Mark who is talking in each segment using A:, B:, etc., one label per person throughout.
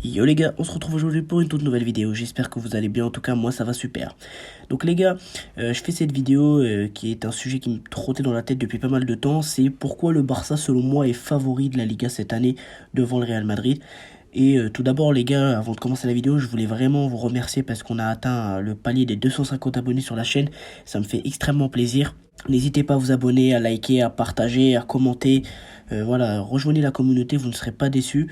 A: Yo les gars, on se retrouve aujourd'hui pour une toute nouvelle vidéo, j'espère que vous allez bien, en tout cas moi ça va super. Donc les gars, je fais cette vidéo qui est un sujet qui me trottait dans la tête depuis pas mal de temps, c'est pourquoi le Barça selon moi est favori de la Liga cette année devant le Real Madrid. Et tout d'abord les gars, avant de commencer la vidéo, je voulais vraiment vous remercier parce qu'on a atteint le palier des 250 abonnés sur la chaîne, ça me fait extrêmement plaisir. N'hésitez pas à vous abonner, à liker, à partager, à commenter, voilà, rejoignez la communauté, vous ne serez pas déçus.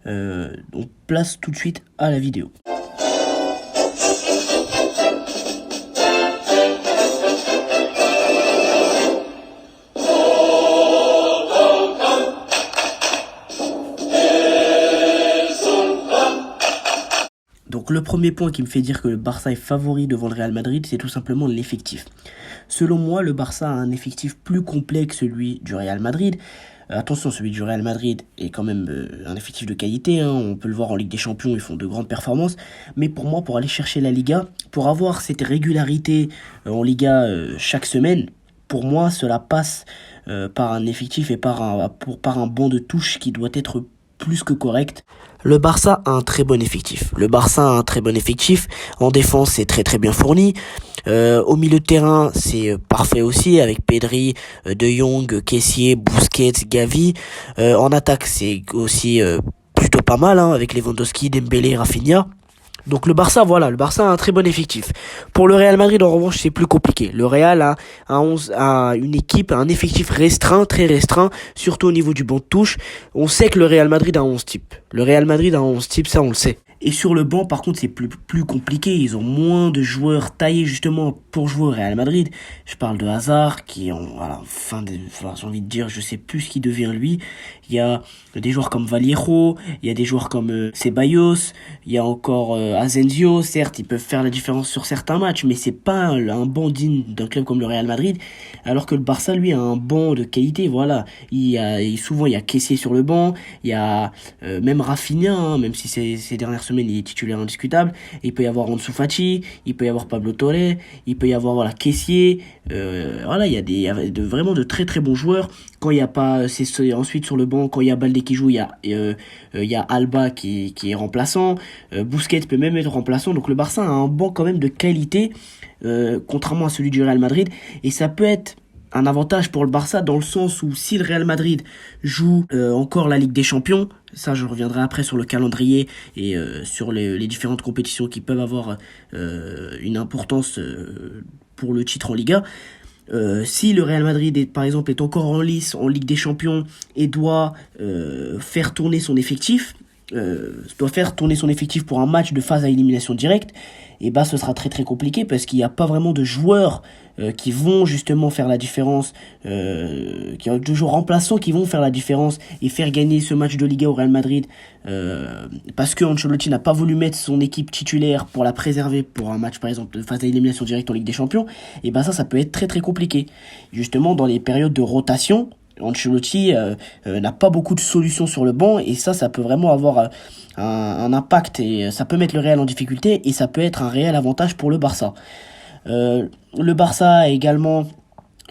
A: Donc place tout de suite à la vidéo. Donc le premier point qui me fait dire que le Barça est favori devant le Real Madrid, c'est tout simplement l'effectif. Selon moi, le Barça a un effectif plus complet que celui du Real Madrid. Attention, celui du Real Madrid est quand même un effectif de qualité, hein. On peut le voir en Ligue des Champions, ils font de grandes performances. Mais pour moi, pour aller chercher la Liga, pour avoir cette régularité en Liga chaque semaine, pour moi, cela passe par un effectif et par un banc de touche qui doit être plus que correct. Le Barça a un très bon effectif. En défense, c'est très très bien fourni. Au milieu de terrain, c'est parfait aussi avec Pedri, De Jong, Kessié, Busquets, Gavi. En attaque, c'est aussi plutôt pas mal, hein, avec Lewandowski, Dembélé, Rafinha. Donc le Barça a un très bon effectif. Pour le Real Madrid, en revanche, c'est plus compliqué. Le Real a une équipe, un effectif restreint, très restreint, surtout au niveau du banc de touche. On sait que le Real Madrid a 11 types. Ça on le sait. Et sur le banc, par contre, c'est plus compliqué. Ils ont moins de joueurs taillés justement pour jouer au Real Madrid. Je parle de Hazard, qui est j'ai envie de dire, je sais plus ce qui devient lui. Il y a des joueurs comme Vallejo, il y a des joueurs comme Ceballos, il y a encore Asensio. Certes, ils peuvent faire la différence sur certains matchs, mais c'est pas un banc digne d'un club comme le Real Madrid. Alors que le Barça, lui, a un banc de qualité. Voilà, souvent il y a Kessié sur le banc, il y a même Rafinha, hein, même si ces dernières semaines il est titulaire indiscutable. Il peut y avoir Ansu Fati, il peut y avoir Pablo Torre, il peut y avoir Kessié. Voilà, il y a vraiment de très très bons joueurs. Quand il y a pas, c'est ensuite sur le banc, quand il y a Baldé qui joue, il y a Alba qui est remplaçant. Busquets peut même être remplaçant. Donc le Barça a un banc quand même de qualité, contrairement à celui du Real Madrid. Et ça peut être un avantage pour le Barça dans le sens où si le Real Madrid joue encore la Ligue des Champions, ça je reviendrai après sur le calendrier et sur les différentes compétitions qui peuvent avoir une importance pour le titre en Liga. Si le Real Madrid par exemple est encore en lice en Ligue des Champions et doit faire tourner son effectif, pour un match de phase à élimination directe, et bah ce sera très très compliqué parce qu'il n'y a pas vraiment de joueurs qui vont justement faire la différence, de joueurs remplaçants qui vont faire la différence et faire gagner ce match de Liga au Real Madrid, parce que Ancelotti n'a pas voulu mettre son équipe titulaire pour la préserver pour un match par exemple de phase à élimination directe en Ligue des Champions. Et bah ça peut être très très compliqué justement dans les périodes de rotation. Ancelotti n'a pas beaucoup de solutions sur le banc et ça peut vraiment avoir un impact et ça peut mettre le Real en difficulté et ça peut être un réel avantage pour le Barça. Le Barça a également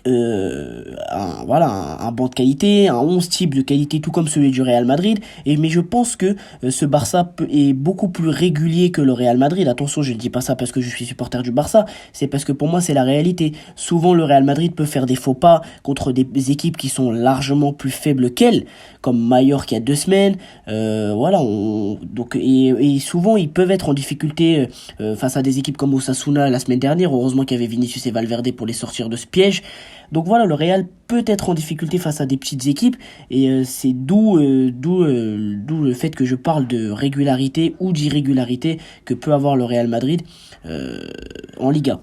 A: un banc de qualité, un 11 type de qualité tout comme celui du Real Madrid, mais je pense que ce Barça est beaucoup plus régulier que le Real Madrid. Attention, je ne dis pas ça parce que je suis supporter du Barça, c'est parce que pour moi c'est la réalité. Souvent le Real Madrid peut faire des faux pas contre des équipes qui sont largement plus faibles qu'elle, comme Mallorca il y a 2 semaines, et souvent ils peuvent être en difficulté face à des équipes comme Osasuna la semaine dernière. Heureusement qu'il y avait Vinicius et Valverde pour les sortir de ce piège. Donc voilà, le Real peut être en difficulté face à des petites équipes et c'est d'où le fait que je parle de régularité ou d'irrégularité que peut avoir le Real Madrid en Liga.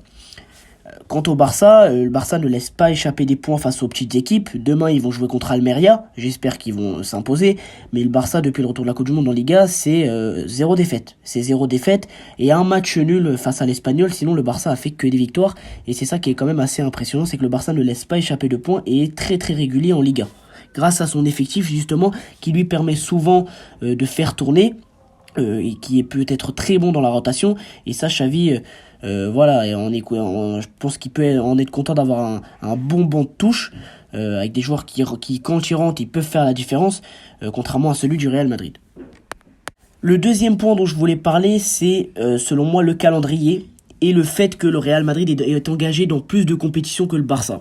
A: Quant au Barça, le Barça ne laisse pas échapper des points face aux petites équipes. Demain, ils vont jouer contre Almeria. J'espère qu'ils vont s'imposer. Mais le Barça, depuis le retour de la Coupe du Monde en Liga, c'est 0 défaite. C'est 0 défaite et un match nul face à l'Espagnol. Sinon, le Barça a fait que des victoires. Et c'est ça qui est quand même assez impressionnant, c'est que le Barça ne laisse pas échapper de points et est très très régulier en Liga. Grâce à son effectif, justement, qui lui permet souvent de faire tourner. Et qui est peut-être très bon dans la rotation, et ça Xavi voilà, et je pense qu'il peut en être content d'avoir un bon banc de touche avec des joueurs qui quand ils rentrent ils peuvent faire la différence, contrairement à celui du Real Madrid. Le deuxième point dont je voulais parler, c'est selon moi le calendrier et le fait que le Real Madrid est engagé dans plus de compétitions que le Barça.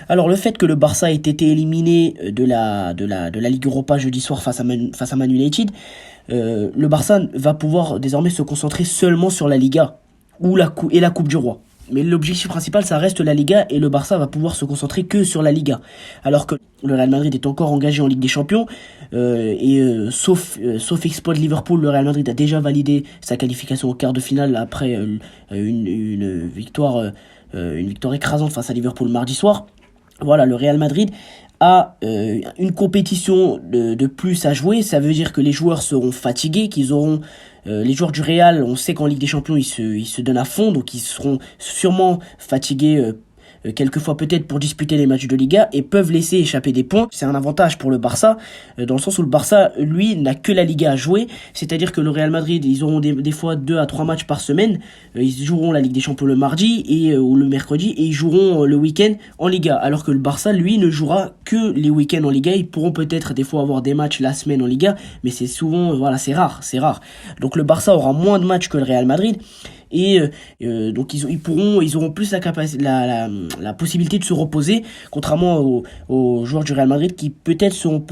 A: Alors le fait que le Barça ait été éliminé de la Ligue Europa jeudi soir face à Man United, le Barça va pouvoir désormais se concentrer seulement sur la Liga et la Coupe du Roi. Mais l'objectif principal, ça reste la Liga et le Barça va pouvoir se concentrer que sur la Liga. Alors que le Real Madrid est encore engagé en Ligue des Champions sauf exploit de Liverpool, le Real Madrid a déjà validé sa qualification au quart de finale après une victoire écrasante face à Liverpool mardi soir. Voilà, le Real Madrid a une compétition de plus à jouer. Ça veut dire que les joueurs seront fatigués, qu'ils auront les joueurs du Real, on sait qu'en Ligue des Champions ils se donnent à fond, donc ils seront sûrement fatigués quelquefois peut-être pour disputer les matchs de Liga et peuvent laisser échapper des points. C'est un avantage pour le Barça, dans le sens où le Barça, lui, n'a que la Liga à jouer, c'est-à-dire que le Real Madrid, ils auront des fois 2 à 3 matchs par semaine, ils joueront la Ligue des Champions le mardi ou le mercredi, et ils joueront le week-end en Liga, alors que le Barça, lui, ne jouera que les week-ends en Liga. Ils pourront peut-être des fois avoir des matchs la semaine en Liga, mais c'est souvent, voilà, c'est rare. Donc le Barça aura moins de matchs que le Real Madrid, et donc ils auront plus la possibilité de se reposer, contrairement aux joueurs du Real Madrid qui peut-être seront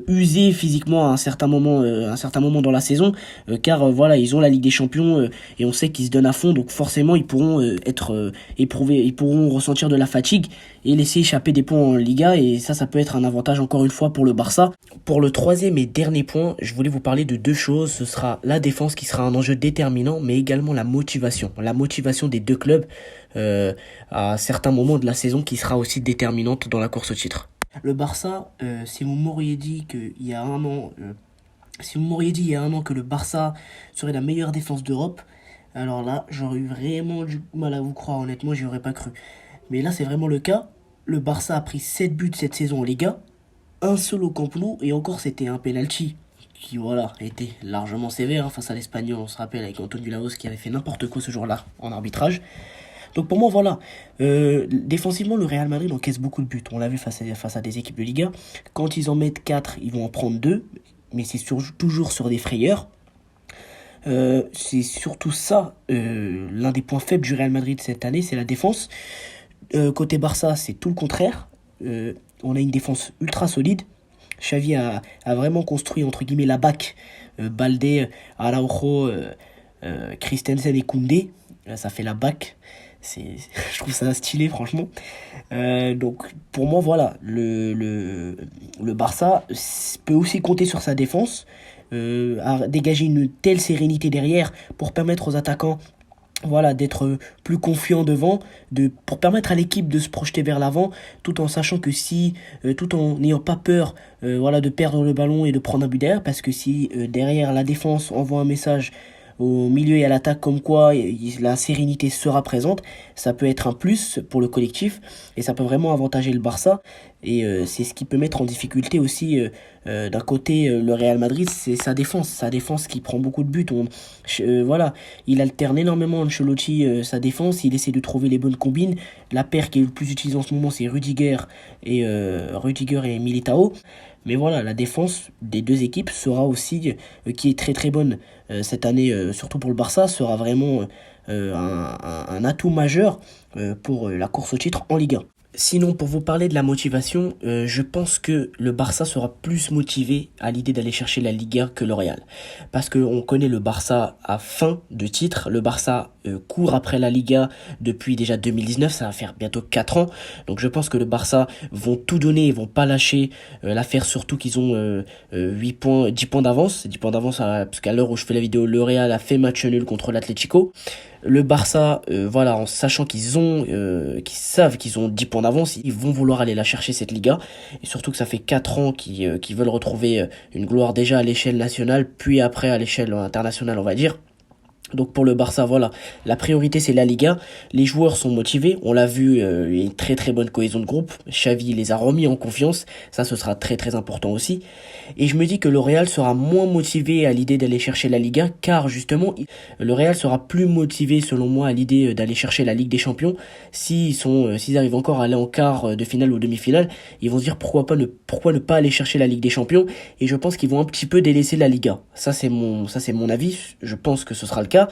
A: usés physiquement à un certain moment dans la saison, car voilà, ils ont la Ligue des Champions et on sait qu'ils se donnent à fond, donc forcément ils pourront être éprouvés, ils pourront ressentir de la fatigue et laisser échapper des points en Liga, et ça peut être un avantage encore une fois pour le Barça. Pour le troisième et dernier point, je voulais vous parler de deux choses. Ce sera la défense qui sera un enjeu déterminant, mais également la motivation des deux clubs à certains moments de la saison, qui sera aussi déterminante dans la course au titre. Le Barça, si vous m'auriez dit il y a un an que le Barça serait la meilleure défense d'Europe, alors là, j'aurais eu vraiment du mal à vous croire, honnêtement, j'y aurais pas cru. Mais là, c'est vraiment le cas. Le Barça a pris 7 buts cette saison en Liga, un seul au Camp Nou, et encore c'était un penalty qui, voilà, était largement sévère face à l'Espagnol, on se rappelle, avec Antonio Laos qui avait fait n'importe quoi ce jour-là en arbitrage. Donc pour moi, voilà, défensivement, le Real Madrid encaisse beaucoup de buts. On l'a vu face à des équipes de Liga. Quand ils en mettent 4, ils vont en prendre 2, mais c'est toujours sur des frayeurs. C'est surtout ça, l'un des points faibles du Real Madrid cette année, c'est la défense. Côté Barça, c'est tout le contraire. On a une défense ultra solide. Xavi a vraiment construit, entre guillemets, la BAC. Baldé, Araujo, Christensen et Koundé. Ça fait la BAC. Je trouve ça stylé, franchement. Donc, pour moi, voilà, le Barça peut aussi compter sur sa défense, à dégager une telle sérénité derrière pour permettre aux attaquants, voilà, d'être plus confiants devant, pour permettre à l'équipe de se projeter vers l'avant, tout en sachant que tout en n'ayant pas peur, voilà, de perdre le ballon et de prendre un but derrière, parce que si derrière la défense envoie un message au milieu et à l'attaque comme quoi la sérénité sera présente, ça peut être un plus pour le collectif et ça peut vraiment avantager le Barça, et c'est ce qui peut mettre en difficulté aussi d'un côté le Real Madrid, c'est sa défense qui prend beaucoup de buts. Voilà, il alterne énormément Ancelotti sa défense, il essaie de trouver les bonnes combines. La paire qui est le plus utilisée en ce moment, c'est Rudiger et Militao. Mais voilà, la défense des deux équipes sera aussi, qui est très très bonne cette année, surtout pour le Barça, sera vraiment un atout majeur pour la course au titre en Ligue 1. Sinon, pour vous parler de la motivation, je pense que le Barça sera plus motivé à l'idée d'aller chercher la Liga que le Real. Parce qu'on connaît le Barça à fin de titre. Le Barça court après la Liga depuis déjà 2019, ça va faire bientôt 4 ans. Donc je pense que le Barça vont tout donner, ils vont pas lâcher l'affaire, surtout qu'ils ont 10 points d'avance. 10 points d'avance, parce qu'à l'heure où je fais la vidéo, le Real a fait match nul contre l'Atlético. Le Barça, voilà, en sachant qu'ils savent qu'ils ont 10 points d'avance, ils vont vouloir aller la chercher cette Liga. Et surtout que ça fait 4 ans qu'ils veulent retrouver une gloire déjà à l'échelle nationale, puis après à l'échelle internationale, on va dire. Donc pour le Barça, voilà, la priorité c'est la Liga. Les joueurs sont motivés, on l'a vu, il y a une très très bonne cohésion de groupe. Xavi les a remis en confiance, ça ce sera très très important aussi. Et je me dis que le Real sera moins motivé à l'idée d'aller chercher la Liga, car justement le Real sera plus motivé selon moi à l'idée d'aller chercher la Ligue des Champions. S'ils arrivent encore à aller en quart de finale ou demi-finale, ils vont se dire pourquoi ne pas aller chercher la Ligue des Champions. Et je pense qu'ils vont un petit peu délaisser la Liga. Ça c'est mon avis. Je pense que ce sera le cas.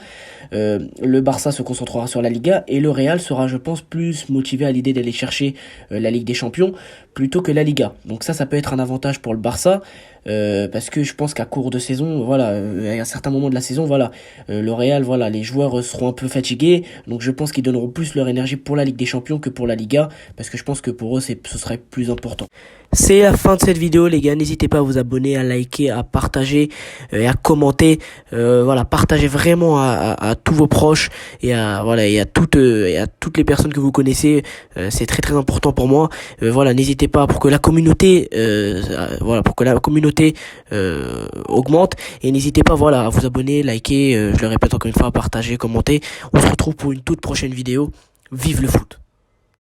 A: Le Barça se concentrera sur la Liga et le Real sera, je pense, plus motivé à l'idée d'aller chercher la Ligue des Champions plutôt que la Liga. Donc ça peut être un avantage pour le Barça. Parce que je pense qu'à court de saison, voilà, à un certain moment de la saison, voilà, le Real, voilà, les joueurs seront un peu fatigués, donc je pense qu'ils donneront plus leur énergie pour la Ligue des Champions que pour la Liga, parce que je pense que pour eux, ce serait plus important. C'est la fin de cette vidéo, les gars. N'hésitez pas à vous abonner, à liker, à partager et à commenter. Voilà, partagez vraiment à tous vos proches et à toutes les personnes que vous connaissez. C'est très très important pour moi. Voilà, n'hésitez pas pour que la communauté, augmente, et n'hésitez pas à vous abonner, liker, je le répète encore une fois, partager, commenter. On se retrouve pour une toute prochaine vidéo. Vive le foot!